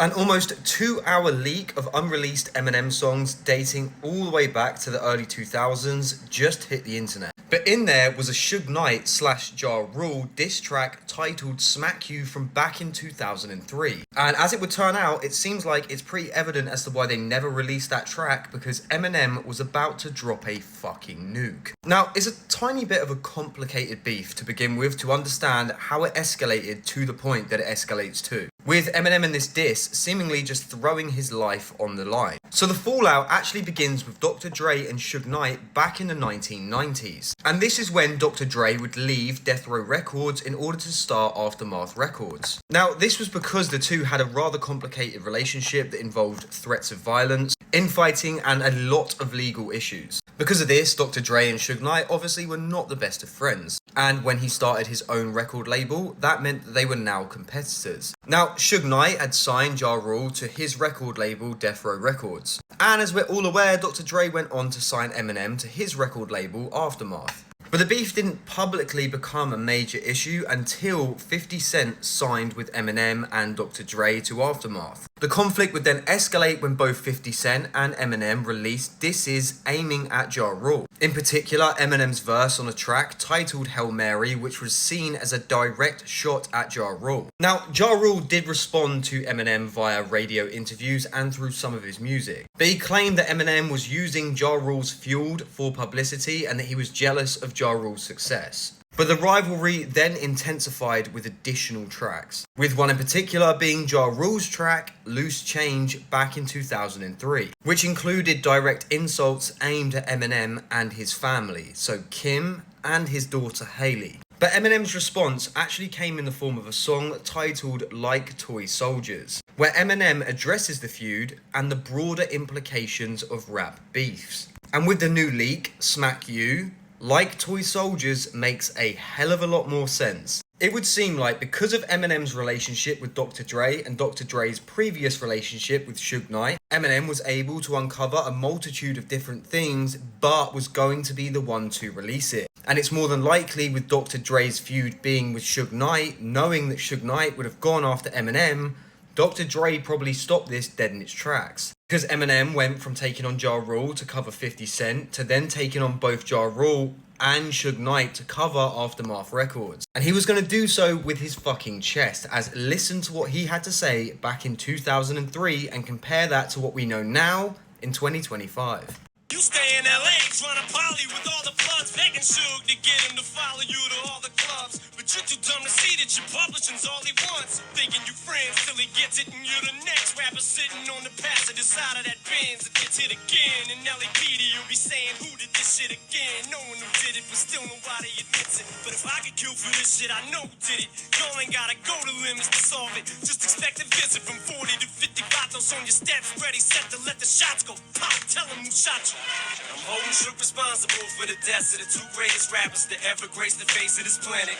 An almost 2-hour leak of unreleased Eminem songs dating all the way back to the early 2000s just hit the internet. But in there was a Suge Knight / Ja Rule diss track titled Smack You from back in 2003. And as it would turn out, it seems like it's pretty evident as to why they never released that track, because Eminem was about to drop a fucking nuke. Now, it's a tiny bit of a complicated beef to begin with to understand how it escalated to the point that it escalates to, with Eminem in this diss seemingly just throwing his life on the line. So the fallout actually begins with Dr. Dre and Suge Knight back in the 1990s. And this is when Dr. Dre would leave Death Row Records in order to start Aftermath Records. Now, this was because the two had a rather complicated relationship that involved threats of violence, infighting, and a lot of legal issues. Because of this, Dr. Dre and Suge Knight obviously were not the best of friends. And when he started his own record label, that meant that they were now competitors. Now, Suge Knight had signed Ja Rule to his record label, Death Row Records. And as we're all aware, Dr. Dre went on to sign Eminem to his record label, Aftermath. But the beef didn't publicly become a major issue until 50 Cent signed with Eminem and Dr. Dre to Aftermath. The conflict would then escalate when both 50 Cent and Eminem released disses aiming at Ja Rule. In particular, Eminem's verse on a track titled Hail Mary, which was seen as a direct shot at Ja Rule. Now, Ja Rule did respond to Eminem via radio interviews and through some of his music, but he claimed that Eminem was using Ja Rule's Fueled for publicity and that he was jealous of Ja Rule's success. But the rivalry then intensified with additional tracks, with one in particular being Ja Rule's track Loose Change back in 2003, which included direct insults aimed at Eminem and his family, so Kim and his daughter Haley. But Eminem's response actually came in the form of a song titled Like Toy Soldiers, where Eminem addresses the feud and the broader implications of rap beefs. And with the new leak, Smack You, Like Toy Soldiers makes a hell of a lot more sense. It would seem like because of Eminem's relationship with Dr. Dre and Dr. Dre's previous relationship with Suge Knight, Eminem was able to uncover a multitude of different things, but was going to be the one to release it. And it's more than likely with Dr. Dre's feud being with Suge Knight, knowing that Suge Knight would have gone after Eminem, Dr. Dre probably stopped this dead in its tracks. Because Eminem went from taking on Ja Rule to cover 50 Cent to then taking on both Ja Rule and Suge Knight to cover Aftermath Records. And he was going to do so with his fucking chest, as listen to what he had to say back in 2003 and compare that to what we know now in 2025. You stay in LA trying to poly with all the plugs, begging Suge to get him to follow you to all the clubs. But you're too dumb to see that your publishing's all he wants. Thinking you friends till he gets it, and you're the next rapper sitting on the passenger side of that Benz that gets hit again. And LAPD, you'll be saying, who did this shit again? No one who did it, but still nobody admits it. But if I get killed for this shit, I know who did it. Y'all ain't gotta go to limits to solve it. Just expect a visit from 40 to 50 vatos on your steps, ready, set to let the shots go. Pop, tell him who shot you. I'm holding Suge responsible for the deaths of the two greatest rappers to ever grace the face of this planet.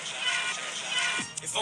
If